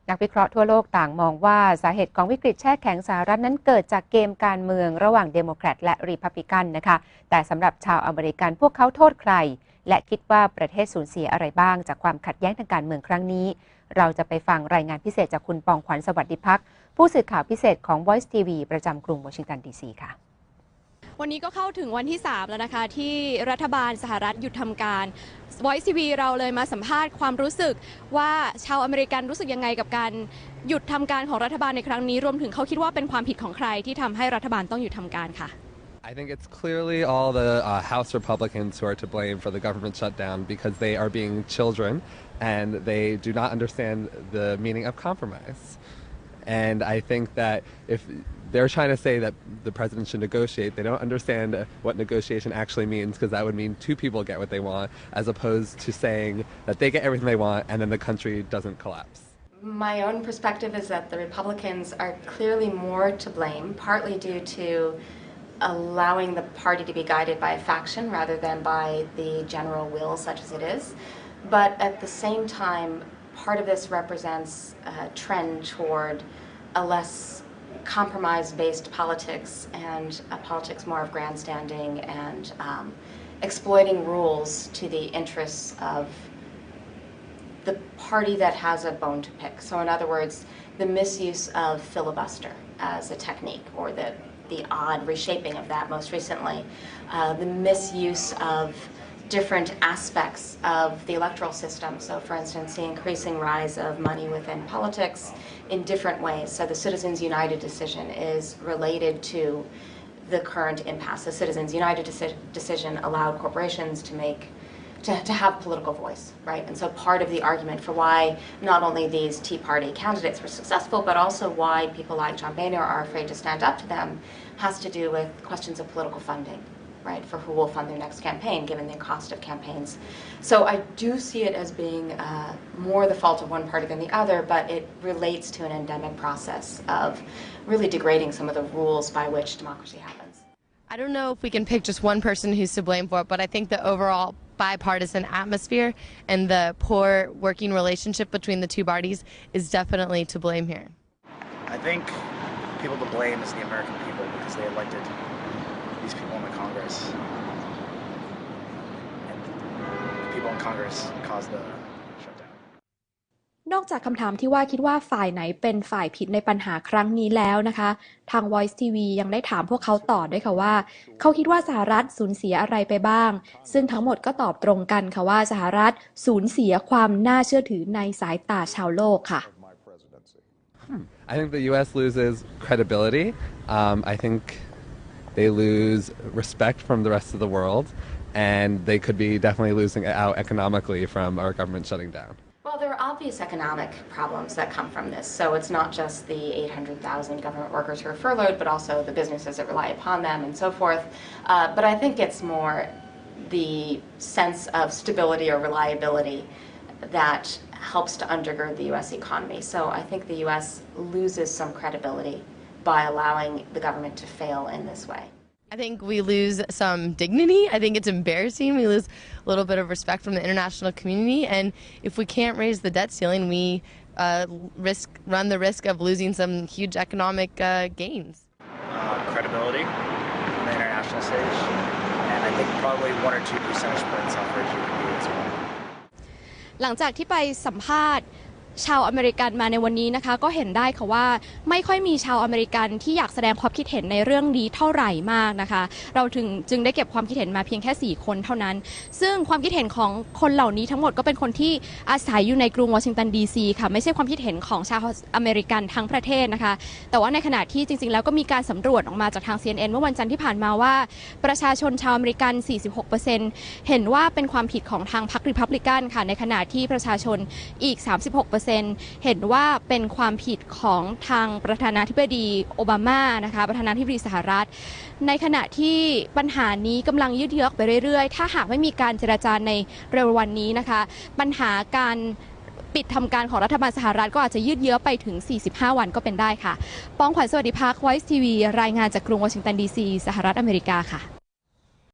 นักวิเคราะห์ทั่วโลกต่างมองว่าสาเหตุของวิกฤตแช่แข็งสหรัฐนั้นเกิดจากเกมการเมืองระหว่างเดโมแครตและรีพับลิกันนะคะแต่สำหรับชาวอเมริกันพวกเขาโทษใครและคิดว่าประเทศสูญเสียอะไรบ้างจากความขัดแย้งทางการเมืองครั้งนี้เราจะไปฟังรายงานพิเศษจากคุณปองขวัญสวัสดิพักผู้สื่อข่าวพิเศษของ Voice TV ประจำกรุงวอชิงตันดีซีค่ะวันนี้ก็เข้าถึงวันที่3แล้วนะคะที่รัฐบาลสหรัฐหยุดทำการ Voice TV เราเลยมาสัมภาษณ์ความรู้สึกว่าชาวอเมริกันรู้สึกยังไงกับการหยุดทำการของรัฐบาลในครั้งนี้รวมถึงเขาคิดว่าเป็นความผิดของใครที่ทำให้รัฐบาลต้องหยุดทำการค่ะ I think it's clearly all the House Republicans who are to blame for the government shutdown because they are being children and they do not understand the meaning of compromise. And I think that if they're trying to say that the president should negotiate, they don't understand what negotiation actually means because that would mean two people get what they want as opposed to saying that they get everything they want and then the country doesn't collapse. My own perspective is that the Republicans are clearly more to blame, partly due to allowing the party to be guided by a faction rather than by the general will such as it is. But at the same time, part of this represents a trend toward a less compromise-based politics and a politics more of grandstanding and exploiting rules to the interests of the party that has a bone to pick. So in other words, the misuse of filibuster as a technique or the odd reshaping of that most recently, the misuse of different aspects of the electoral system. So for instance, the increasing rise of money within politics in different ways. So the Citizens United decision is related to the current impasse. The Citizens United decision allowed corporations to have political voice, right? And so part of the argument for why not only these Tea Party candidates were successful, but also why people like John Boehner are afraid to stand up to them has to do with questions of political funding, right? For who will fund their next campaign, given the cost of campaigns. So I do see it as being more the fault of one party than the other, but it relates to an endemic process of really degrading some of the rules by which democracy happens. I don't know if we can pick just one person who's to blame for it, but I think the overall bipartisan atmosphere and the poor working relationship between the two parties is definitely to blame here. I think people to blame is the American people because they elected these people in the Congress. And the people in Congress caused the shutdown. นอกจากคำถามที่ว่าคิดว่าฝ่ายไหนเป็นฝ่ายผิดในปัญหาครั้งนี้แล้วนะคะทาง Voice TV ยังได้ถามพวกเขาต่อด้วยค่ะว่าเขาคิดว่าสหรัฐสูญเสียอะไรไปบ้างซึ่งทั้งหมดก็ตอบตรงกันค่ะว่าสหรัฐสูญเสียความน่าเชื่อถือในสายตาชาวโลกค่ะ I think the U.S. loses credibility. I think they lose respect from the rest of the world, and they could be definitely losing out economically from our government shutting down. Well, there are obvious economic problems that come from this. So it's not just the 800,000 government workers who are furloughed, but also the businesses that rely upon them and so forth. But I think it's more the sense of stability or reliability that helps to undergird the U.S. economy. So I think the U.S. loses some credibility by allowing the government to fail in this way. I think we lose some dignity. I think it's embarrassing. We lose a little bit of respect from the international community. And if we can't raise the debt ceiling, we run the risk of losing some huge economic gains. Credibility on the international stage. And I think probably 1 or 2 percentage points off our GDP as well. หลังจากที่ไปสัมภาษณ์ชาวอเมริกันมาในวันนี้นะคะก็เห็นได้ค่ะว่าไม่ค่อยมีชาวอเมริกันที่อยากแสดงความคิดเห็นในเรื่องนี้เท่าไหร่มากนะคะเราจึงได้เก็บความคิดเห็นมาเพียงแค่4คนเท่านั้นซึ่งความคิดเห็นของคนเหล่านี้ทั้งหมดก็เป็นคนที่อาศัยอยู่ในกรุงวอชิงตันดีซีค่ะไม่ใช่ความคิดเห็นของชาวอเมริกันทั้งประเทศนะคะแต่ว่าในขณะที่จริงๆแล้วก็มีการสำรวจออกมาจากทาง CNN เมื่อวันจันทร์ที่ผ่านมาว่าประชาชนชาวอเมริกัน 46% เห็นว่าเป็นความผิดของทางพรรครีพับลิกันค่ะในขณะที่ประชาชนอีก 36%เห็นว่าเป็นความผิดของทางประธานาธิบดีโอบามานะคะประธานาธิบดีสหรัฐในขณะที่ปัญหานี้กำลังยืดเยื้อไปเรื่อยๆถ้าหากไม่มีการเจรจาในเร็ววันนี้นะคะปัญหาการปิดทำการของรัฐบาลสหรัฐก็อาจจะยืดเยื้อไปถึง45วันก็เป็นได้ค่ะปองขวัญสวัสดิพัก Voice TV รายงานจากกรุงวอชิงตันดีซีสหรัฐอเมริกาค่ะ